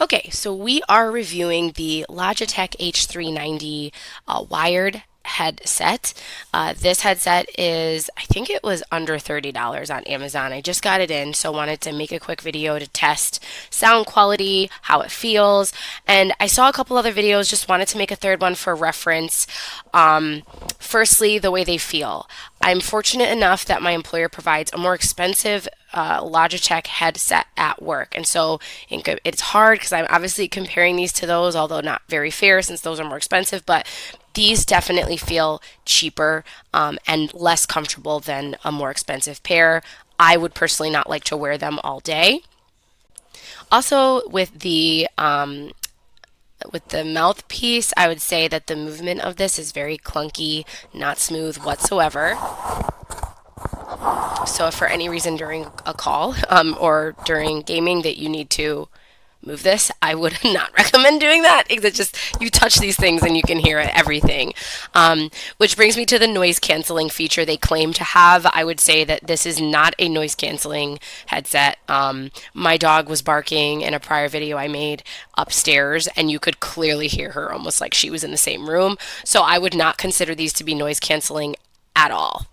Okay, so we are reviewing the Logitech H390 wired headset. This headset is, I think it was under $30 on Amazon. I just got it in, so wanted to make a quick video to test sound quality, how it feels, and I saw a couple other videos, just wanted to make a third one for reference. Firstly, the way they feel. I'm fortunate enough that my employer provides a more expensive Logitech headset at work. And so it's hard because I'm obviously comparing these to those, although not very fair since those are more expensive, but these definitely feel cheaper and less comfortable than a more expensive pair. I would personally not like to wear them all day. Also, with the mouthpiece, I would say that the movement of this is very clunky, not smooth whatsoever. So if for any reason during a call or during gaming that you need to move this, I would not recommend doing that because it just, you touch these things and you can hear everything. Which brings me to the noise canceling feature they claim to have. I would say that this is not a noise canceling headset. My dog was barking in a prior video I made upstairs, and you could clearly hear her almost like she was in the same room. So I would not consider these to be noise canceling at all,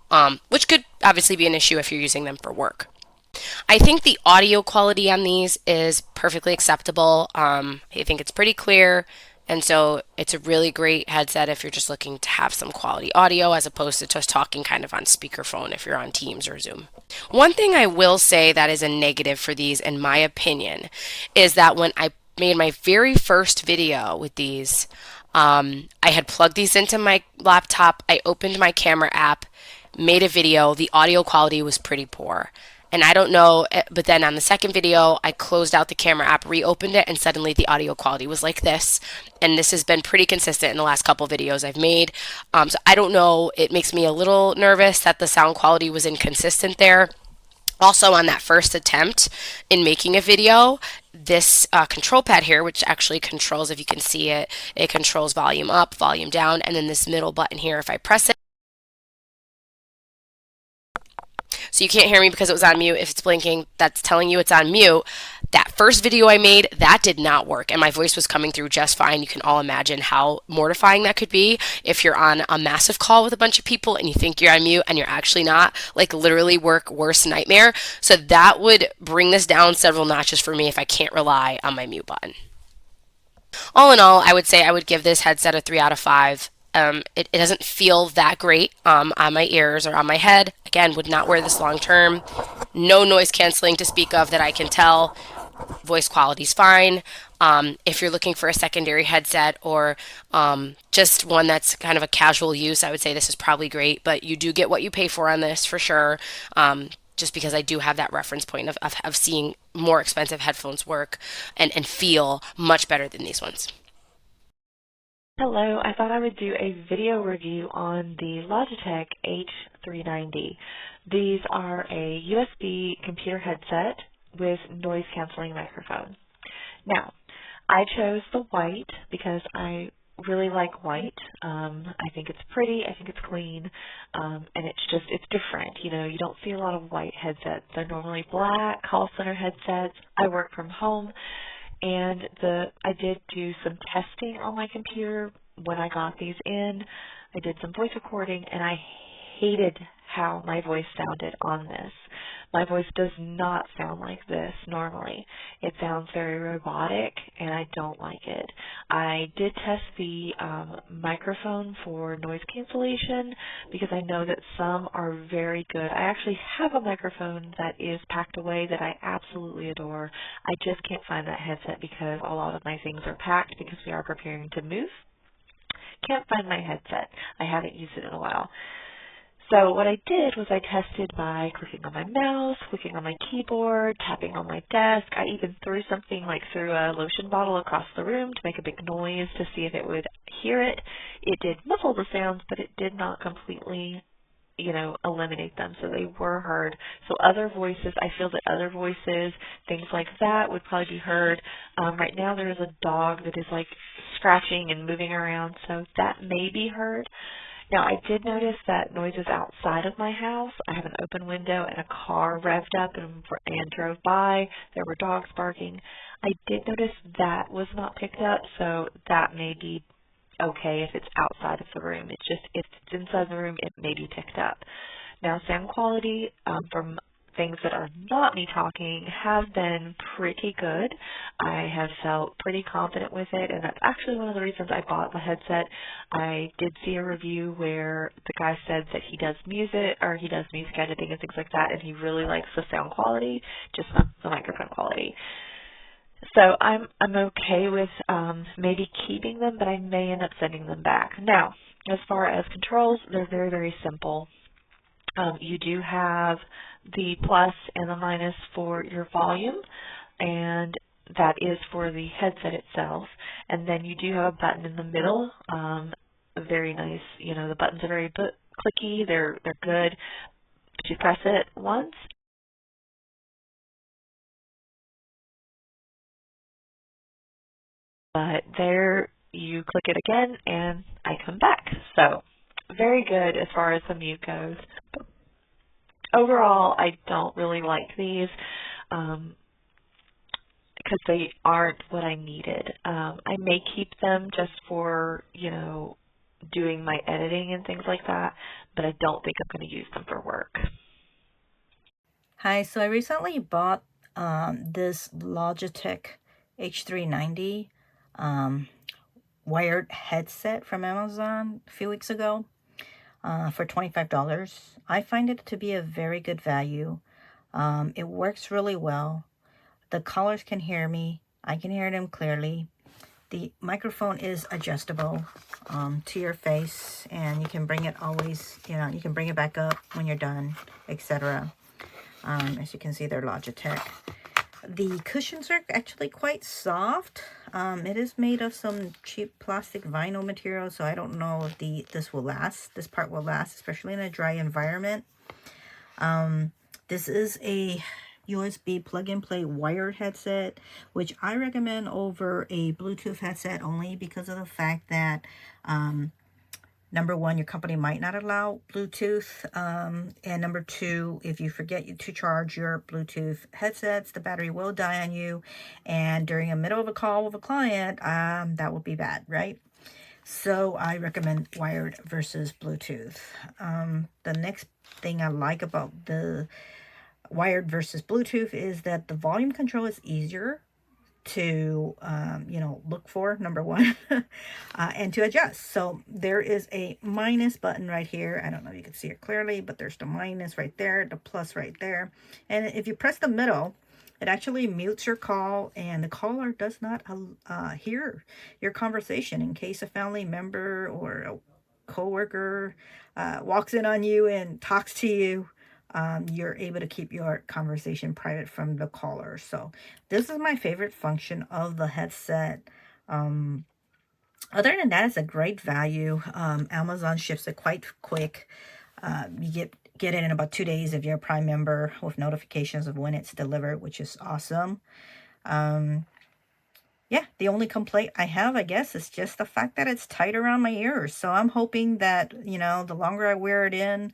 which could obviously be an issue if you're using them for work. I think the audio quality on these is perfectly acceptable. I think it's pretty clear, and so it's a really great headset if you're just looking to have some quality audio as opposed to just talking kind of on speakerphone if you're on Teams or Zoom. One thing I will say that is a negative for these, in my opinion, is that when I made my very first video with these, I had plugged these into my laptop, I opened my camera app, made a video, the audio quality was pretty poor. And I don't know, but then on the second video, I closed out the camera app, reopened it, and suddenly the audio quality was like this. And this has been pretty consistent in the last couple videos I've made. So I don't know, it makes me a little nervous that the sound quality was inconsistent there. Also, on that first attempt in making a video, this control pad here, which actually controls, if you can see it, it controls volume up, volume down, and then this middle button here, if I press it, so you can't hear me because it was on mute. If it's blinking, that's telling you it's on mute. That first video I made, that did not work, and my voice was coming through just fine. You can all imagine how mortifying that could be if you're on a massive call with a bunch of people and you think you're on mute and you're actually not. Like, literally worst nightmare. So that would bring this down several notches for me if I can't rely on my mute button. All in all, I would say I would give this headset a 3 out of 5. It doesn't feel that great on my ears or on my head. Again, would not wear this long term. No noise canceling to speak of that I can tell. Voice quality's fine. If you're looking for a secondary headset or just one that's kind of a casual use, I would say this is probably great, but you do get what you pay for on this for sure. Just because I do have that reference point of seeing more expensive headphones work and feel much better than these ones. Hello, I thought I would do a video review on the Logitech H390. These are a USB computer headset with noise canceling microphone. Now, I chose the white because I really like white. I think it's pretty, I think it's clean, and it's different. You know, you don't see a lot of white headsets. They're normally black, call center headsets. I work from home. And I did do some testing on my computer when I got these in. I did some voice recording, and I hated how my voice sounded on this. My voice does not sound like this normally. It sounds very robotic, and I don't like it. I did test the microphone for noise cancellation because I know that some are very good. I actually have a microphone that is packed away that I absolutely adore. I just can't find that headset because a lot of my things are packed because we are preparing to move. Can't find my headset. I haven't used it in a while. So what I did was I tested by clicking on my mouse, clicking on my keyboard, tapping on my desk. I even threw something like threw a lotion bottle across the room to make a big noise to see if it would hear it. It did muffle the sounds, but it did not completely, eliminate them. So they were heard. So other voices, I feel that other voices, things like that would probably be heard. Right now there is a dog that is like scratching and moving around, so that may be heard. Now, I did notice that noises outside of my house. I have an open window and a car revved up and drove by. There were dogs barking. I did notice that was not picked up, so that may be okay if it's outside of the room. It's just if it's inside the room, it may be picked up. Now, sound quality from things that are not me talking have been pretty good. I have felt pretty confident with it, and that's actually one of the reasons I bought the headset. I did see a review where the guy said that he does music, or he does music editing and things like that, and he really likes the sound quality, just not the microphone quality. So I'm okay with maybe keeping them, but I may end up sending them back. Now, as far as controls, they're very, very simple. You do have the plus and the minus for your volume, and that is for the headset itself. And then you do have a button in the middle. Very nice. You know, the buttons are very clicky. They're good. But you press it once, but there you click it again, and I come back. So very good as far as the mute goes. Overall, I don't really like these because they aren't what I needed. I may keep them just for, you know, doing my editing and things like that, but I don't think I'm going to use them for work. Hi, so I recently bought this Logitech H390 wired headset from Amazon a few weeks ago for $25. I find it to be a very good value. It works really well. The callers can hear me. I can hear them clearly. The microphone is adjustable to your face, and you can bring it always, you know, you can bring it back up when you're done, etc. As you can see, they're Logitech. The cushions are actually quite soft. It is made of some cheap plastic vinyl material, so I don't know if this will last. This part will last, especially in a dry environment. This is a USB plug-and-play wired headset, which I recommend over a Bluetooth headset only because of the fact that number one, your company might not allow Bluetooth. And number two, if you forget to charge your Bluetooth headsets, the battery will die on you. And during the middle of a call with a client, that would be bad, right? So I recommend wired versus Bluetooth. The next thing I like about the wired versus Bluetooth is that the volume control is easier to look for, number one, and to adjust. So there is a minus button right here. I don't know if you can see it clearly, but there's the minus right there, the plus right there. And if you press the middle, it actually mutes your call, and the caller does not hear your conversation in case a family member or a coworker walks in on you and talks to you. You're able to keep your conversation private from the caller. So this is my favorite function of the headset. Other than that, it's a great value. Amazon ships it quite quick. You get it in about 2 days if you're a Prime member, with notifications of when it's delivered, which is awesome. Yeah, the only complaint I have, I guess, is just the fact that it's tight around my ears. So I'm hoping that, you know, the longer I wear it in,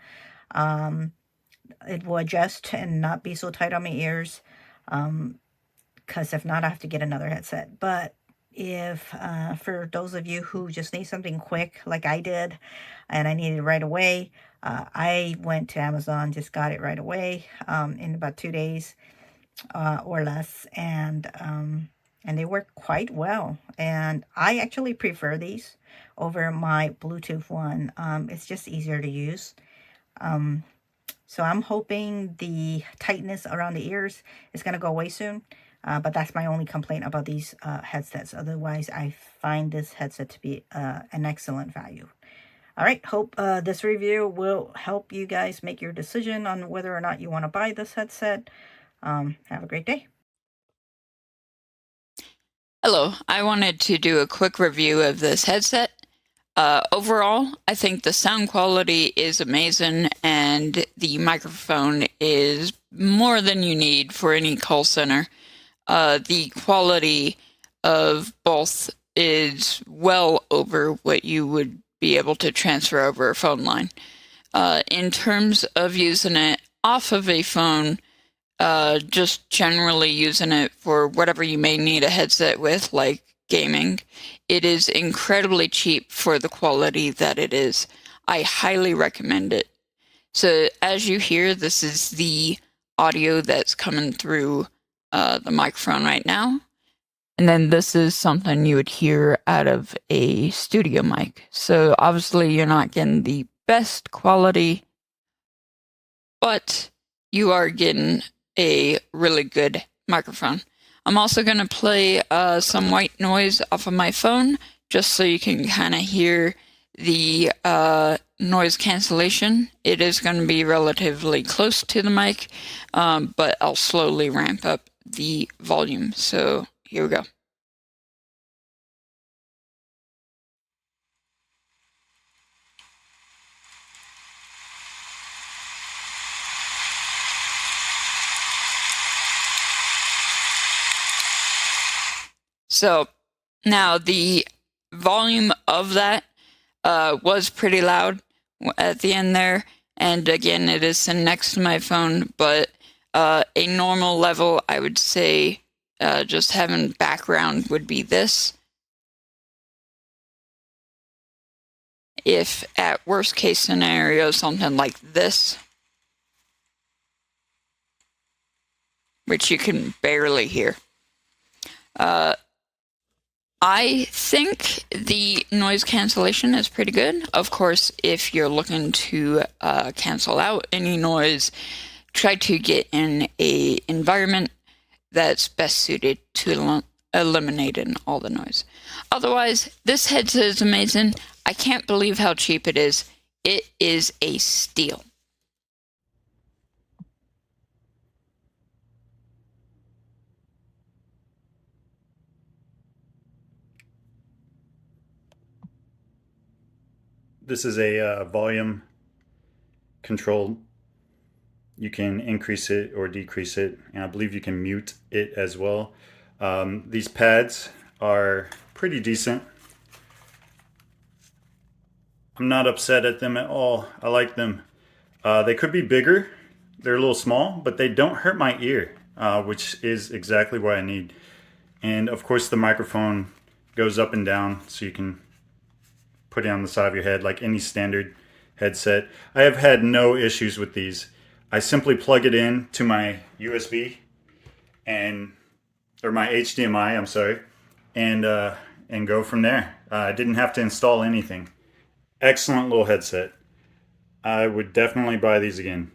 it will adjust and not be so tight on my ears, because if not, I have to get another headset. But if for those of you who just need something quick like I did, and I needed it right away, I went to Amazon, just got it right away in about 2 days or less, and they work quite well. And I actually prefer these over my Bluetooth one. It's just easier to use. So I'm hoping the tightness around the ears is going to go away soon. But that's my only complaint about these headsets. Otherwise, I find this headset to be an excellent value. All right, hope this review will help you guys make your decision on whether or not you want to buy this headset. Have a great day. Hello, I wanted to do a quick review of this headset. Overall, I think the sound quality is amazing, and the microphone is more than you need for any call center. The quality of both is well over what you would be able to transfer over a phone line. In terms of using it off of a phone, just generally using it for whatever you may need a headset with, like gaming. It is incredibly cheap for the quality that it is. I highly recommend it. So as you hear, this is the audio that's coming through the microphone right now. And then this is something you would hear out of a studio mic. So obviously you're not getting the best quality, but you are getting a really good microphone. I'm also going to play some white noise off of my phone just so you can kind of hear the noise cancellation. It is going to be relatively close to the mic, but I'll slowly ramp up the volume. So here we go. So now the volume of that was pretty loud at the end there. And again, it is sitting next to my phone, but a normal level, I would say, just having background would be this. If at worst case scenario, something like this, which you can barely hear. I think the noise cancellation is pretty good. Of course, if you're looking to cancel out any noise, try to get in a environment that's best suited to eliminating all the noise. Otherwise, this headset is amazing. I can't believe how cheap it is. It is a steal. This is a volume control. You can increase it or decrease it, and I believe you can mute it as well. These pads are pretty decent. I'm not upset at them at all. I like them. They could be bigger. They're a little small, but they don't hurt my ear, which is exactly what I need. And of course the microphone goes up and down, so you can put it on the side of your head like any standard headset. I have had no issues with these. I simply plug it in to my USB or my HDMI, I'm sorry, and go from there. I didn't have to install anything. Excellent little headset. I would definitely buy these again.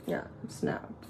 Yeah, snapped.